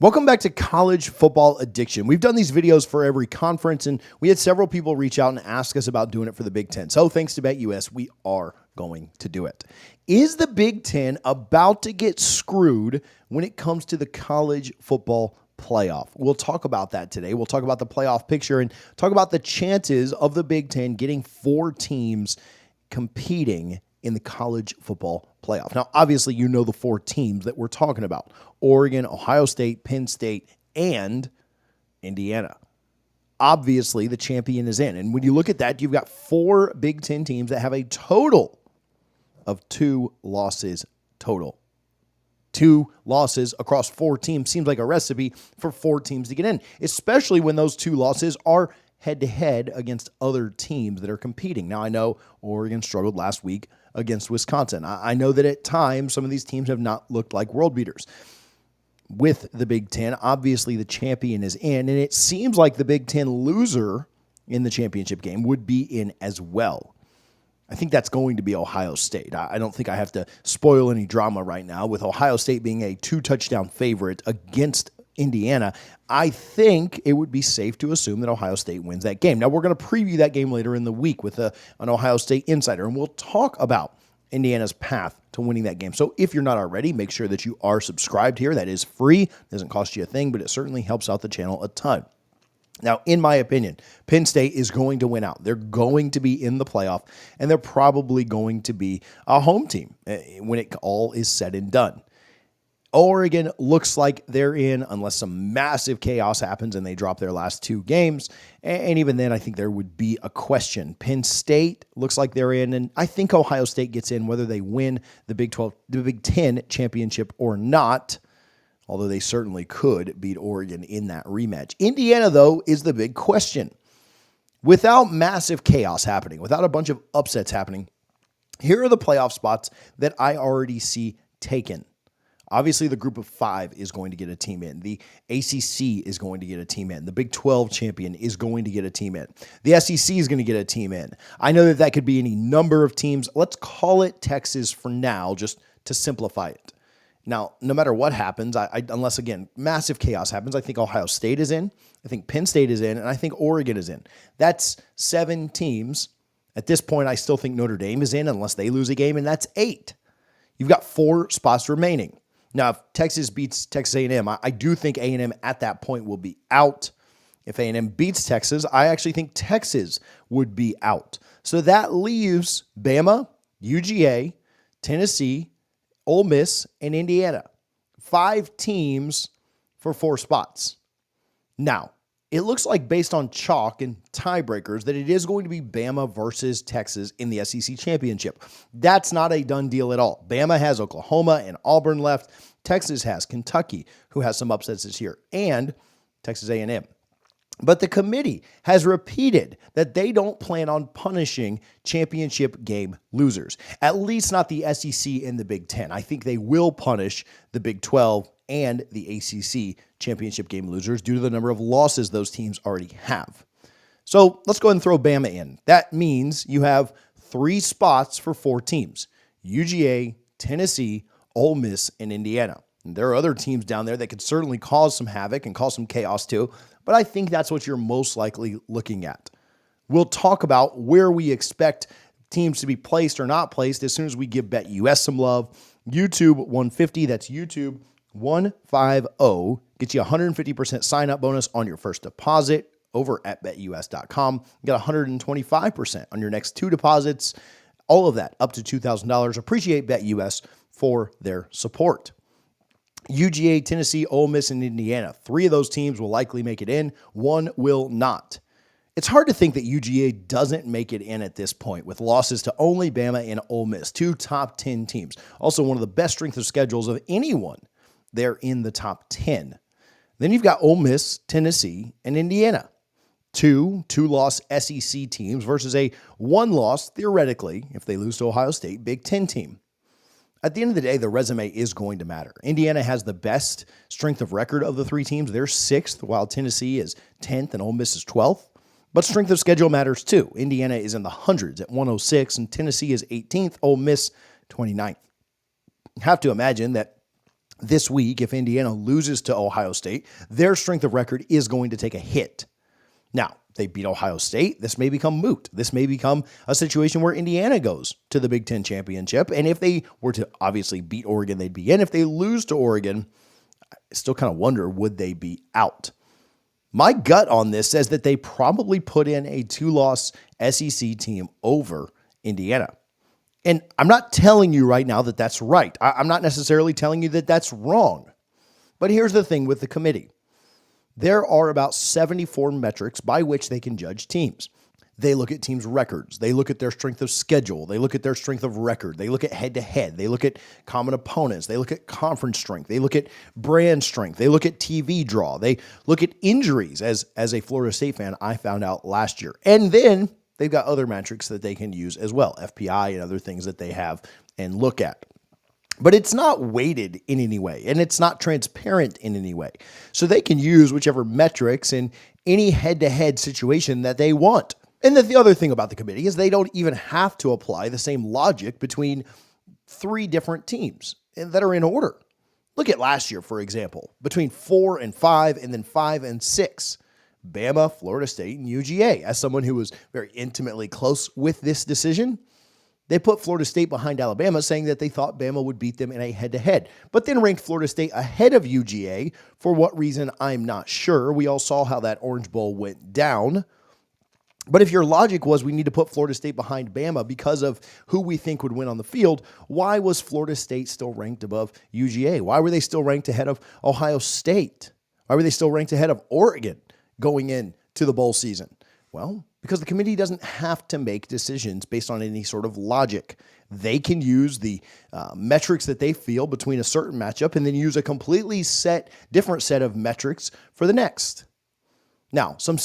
Welcome back to College Football Addiction. We've done these videos for every conference, and we had several people reach out and ask us about doing it for the Big Ten. So thanks to BetUS, we are going to do it. Is the Big Ten about to get screwed when it comes to the college football playoff? We'll talk about that today. We'll talk about the playoff picture and talk about the chances of the Big Ten getting 4 teams competing in the college football playoff. Now, obviously, you know the 4 teams that we're talking about: Oregon, Ohio State, Penn State, and Indiana. Obviously, the champion is in. And when you look at that, you've got 4 Big Ten teams that have a total of 2 losses total. 2 losses across 4 teams seems like a recipe for 4 teams to get in, especially when those 2 losses are head-to-head against other teams that are competing. Now, I know Oregon struggled last week against Wisconsin. I know that at times some of these teams have not looked like world beaters. With the Big Ten, obviously the champion is in, and it seems like the Big Ten loser in the championship game would be in as well. I think that's going to be Ohio State. I don't think I have to spoil any drama right now with Ohio State being a 2-touchdown favorite against Indiana. I think it would be safe to assume that Ohio State wins that game. Now, we're going to preview that game later in the week with an Ohio State insider, and we'll talk about Indiana's path to winning that game. So if you're not already, make sure that you are subscribed here. That is free. It doesn't cost you a thing, but it certainly helps out the channel a ton. Now, in my opinion, Penn State is going to win out. They're going to be in the playoff, and they're probably going to be a home team when it all is said and done. Oregon looks like they're in unless some massive chaos happens and they drop their last 2 games. And even then, I think there would be a question. Penn State looks like they're in, and I think Ohio State gets in whether they win the Big Ten championship or not, although they certainly could beat Oregon in that rematch. Indiana, though, is the big question. Without massive chaos happening, without a bunch of upsets happening, here are the playoff spots that I already see taken. Obviously, the group of 5 is going to get a team in. The ACC is going to get a team in. The Big 12 champion is going to get a team in. The SEC is going to get a team in. I know that could be any number of teams. Let's call it Texas for now, just to simplify it. Now, no matter what happens, unless, again, massive chaos happens, I think Ohio State is in. I think Penn State is in. And I think Oregon is in. That's 7 teams. At this point, I still think Notre Dame is in unless they lose a game, and that's 8. You've got 4 spots remaining. Now, if Texas beats Texas A&M, I do think A&M at that point will be out. If A&M beats Texas, I actually think Texas would be out. So that leaves Bama, UGA, Tennessee, Ole Miss, and Indiana. 5 teams for 4 spots. Now, it looks like based on chalk and tiebreakers that it is going to be Bama versus Texas in the SEC championship. That's not a done deal at all. Bama has Oklahoma and Auburn left. Texas has Kentucky, who has some upsets this year, and Texas A&M. But the committee has repeated that they don't plan on punishing championship game losers, at least not the SEC and the Big Ten. I think they will punish the Big 12 and the ACC championship game losers due to the number of losses those teams already have. So let's go ahead and throw Bama in. That means you have 3 spots for 4 teams: UGA, Tennessee, Ole Miss, and Indiana. And there are other teams down there that could certainly cause some havoc and cause some chaos too, but I think that's what you're most likely looking at. We'll talk about where we expect teams to be placed or not placed as soon as we give BetUS some love. YouTube 150, that's YouTube 150, gets you 150% sign-up bonus on your first deposit over at BetUS.com. You got 125% on your next 2 deposits. All of that up to $2,000. Appreciate BetUS for their support. UGA, Tennessee, Ole Miss, and Indiana. 3 of those teams will likely make it in. 1 will not. It's hard to think that UGA doesn't make it in at this point with losses to only Bama and Ole Miss, 2 top 10 teams. Also one of the best strength of schedules of anyone. They're in the top 10. Then you've got Ole Miss, Tennessee, and Indiana. 2 two-loss SEC teams versus a 1-loss, theoretically, if they lose to Ohio State, Big Ten team. At the end of the day, the resume is going to matter. Indiana has the best strength of record of the 3 teams. They're 6th, while Tennessee is 10th and Ole Miss is 12th. But strength of schedule matters too. Indiana is in the hundreds at 106, and Tennessee is 18th, Ole Miss 29th. I have to imagine that this week, if Indiana loses to Ohio State, their strength of record is going to take a hit. Now, they beat Ohio State. This may become moot. This may become a situation where Indiana goes to the Big Ten championship. And if they were to obviously beat Oregon, they'd be in. If they lose to Oregon, I still kind of wonder, would they be out? My gut on this says that they probably put in a 2-loss SEC team over Indiana. And I'm not telling you right now that that's right. I'm not necessarily telling you that that's wrong. But here's the thing with the committee. There are about 74 metrics by which they can judge teams. They look at teams' records. They look at their strength of schedule. They look at their strength of record. They look at head-to-head. They look at common opponents. They look at conference strength. They look at brand strength. They look at TV draw. They look at injuries, as a Florida State fan, I found out last year. And then they've got other metrics that they can use as well, FPI and other things that they have and look at. But it's not weighted in any way, and it's not transparent in any way. So they can use whichever metrics in any head-to-head situation that they want. And the other thing about the committee is they don't even have to apply the same logic between 3 different teams that are in order. Look at last year, for example, between 4 and 5 and then 5 and 6. Bama, Florida State, and UGA. As someone who was very intimately close with this decision, they put Florida State behind Alabama, saying that they thought Bama would beat them in a head-to-head, but then ranked Florida State ahead of UGA. For what reason, I'm not sure. We all saw how that Orange Bowl went down. But if your logic was we need to put Florida State behind Bama because of who we think would win on the field, why was Florida State still ranked above UGA? Why were they still ranked ahead of Ohio State? Why were they still ranked ahead of Oregon going into the bowl season? Well, because the committee doesn't have to make decisions based on any sort of logic. They can use the metrics that they feel between a certain matchup and then use a completely different set of metrics for the next. Now, some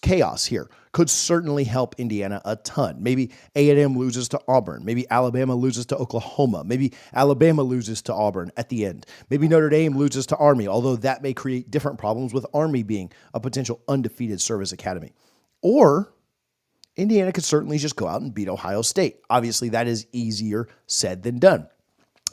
chaos here could certainly help Indiana a ton. Maybe A&M loses to Auburn. Maybe Alabama loses to Oklahoma. Maybe Alabama loses to Auburn at the end. Maybe Notre Dame loses to Army, although that may create different problems with Army being a potential undefeated service academy. Or Indiana could certainly just go out and beat Ohio State. Obviously, that is easier said than done.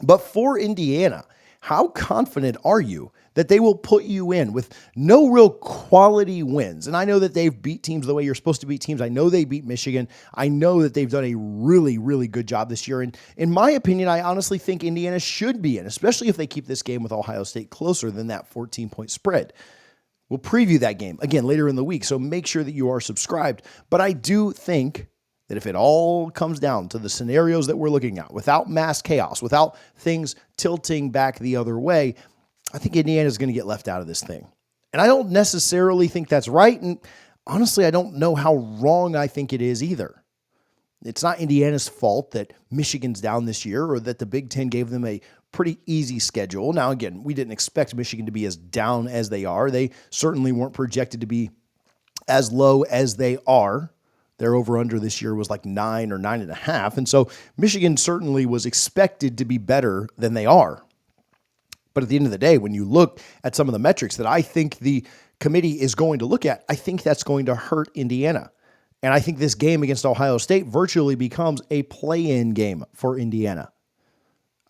But for Indiana, how confident are you that they will put you in with no real quality wins? And I know that they've beat teams the way you're supposed to beat teams. I know they beat Michigan. I know that they've done a really, really good job this year. And in my opinion, I honestly think Indiana should be in, especially if they keep this game with Ohio State closer than that 14-point spread. We'll preview that game again later in the week, so make sure that you are subscribed. But I do think that if it all comes down to the scenarios that we're looking at, without mass chaos, without things tilting back the other way, I think Indiana is going to get left out of this thing. And I don't necessarily think that's right. And honestly, I don't know how wrong I think it is either. It's not Indiana's fault that Michigan's down this year or that the Big Ten gave them a pretty easy schedule. Now, again, we didn't expect Michigan to be as down as they are. They certainly weren't projected to be as low as they are. Their over-under this year was like 9 or 9.5. And so Michigan certainly was expected to be better than they are. But at the end of the day, when you look at some of the metrics that I think the committee is going to look at, I think that's going to hurt Indiana. And I think this game against Ohio State virtually becomes a play-in game for Indiana.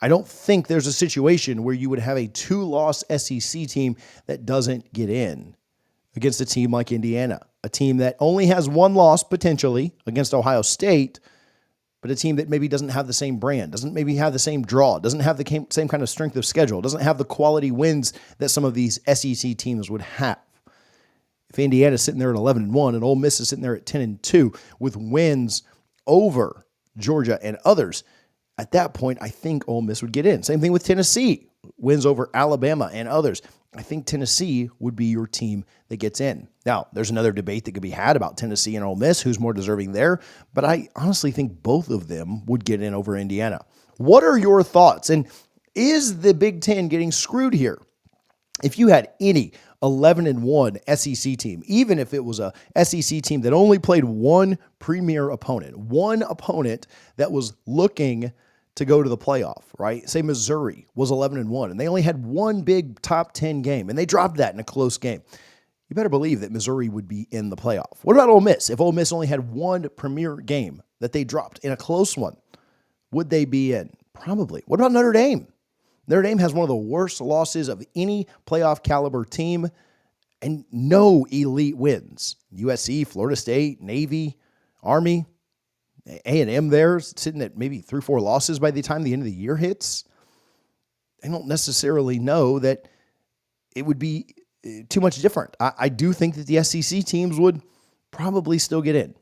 I don't think there's a situation where you would have a 2-loss SEC team that doesn't get in against a team like Indiana, a team that only has 1 loss potentially against Ohio State, but a team that maybe doesn't have the same brand, doesn't maybe have the same draw, doesn't have the same kind of strength of schedule, doesn't have the quality wins that some of these SEC teams would have. If Indiana's sitting there at 11-1 and Ole Miss is sitting there at 10-2 with wins over Georgia and others, at that point, I think Ole Miss would get in. Same thing with Tennessee, wins over Alabama and others. I think Tennessee would be your team that gets in. Now, there's another debate that could be had about Tennessee and Ole Miss, who's more deserving there, but I honestly think both of them would get in over Indiana. What are your thoughts? And is the Big Ten getting screwed here? If you had any 11-1 SEC team, even if it was a SEC team that only played one premier opponent, one opponent that was looking to go to the playoff, right? Say Missouri was 11-1, and they only had one big top 10 game, and they dropped that in a close game. You better believe that Missouri would be in the playoff. What about Ole Miss? If Ole Miss only had one premier game that they dropped in a close one, would they be in? Probably. What about Notre Dame? Notre Dame has one of the worst losses of any playoff caliber team and no elite wins. USC, Florida State, Navy, Army, A&M there sitting at maybe 3-4 losses by the time the end of the year hits. I don't necessarily know that it would be too much different. I do think that the SEC teams would probably still get in.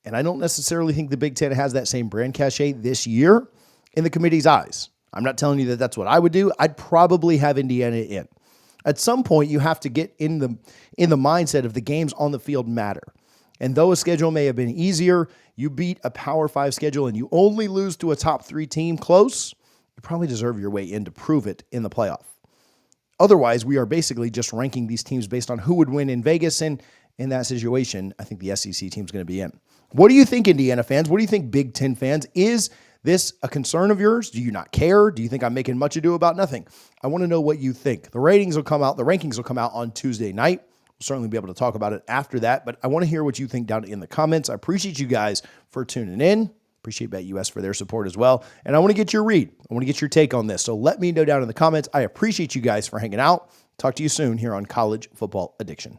And I don't necessarily think the Big Ten has that same brand cachet this year in the committee's eyes. I'm not telling you that that's what I would do. I'd probably have Indiana in. At some point, you have to get in the mindset of the games on the field matter. And though a schedule may have been easier, you beat a Power 5 schedule and you only lose to a top 3 team close, you probably deserve your way in to prove it in the playoff. Otherwise, we are basically just ranking these teams based on who would win in Vegas, and in that situation, I think the SEC team's going to be in. What do you think, Indiana fans? What do you think, Big Ten fans? Is this a concern of yours? Do you not care? Do you think I'm making much ado about nothing? I want to know what you think. The rankings will come out on Tuesday night. We'll certainly be able to talk about it after that, but I want to hear what you think down in the comments. I appreciate you guys for tuning in. Appreciate BetUS for their support as well. And I want to get your read. I want to get your take on this. So let me know down in the comments. I appreciate you guys for hanging out. Talk to you soon here on College Football Addiction.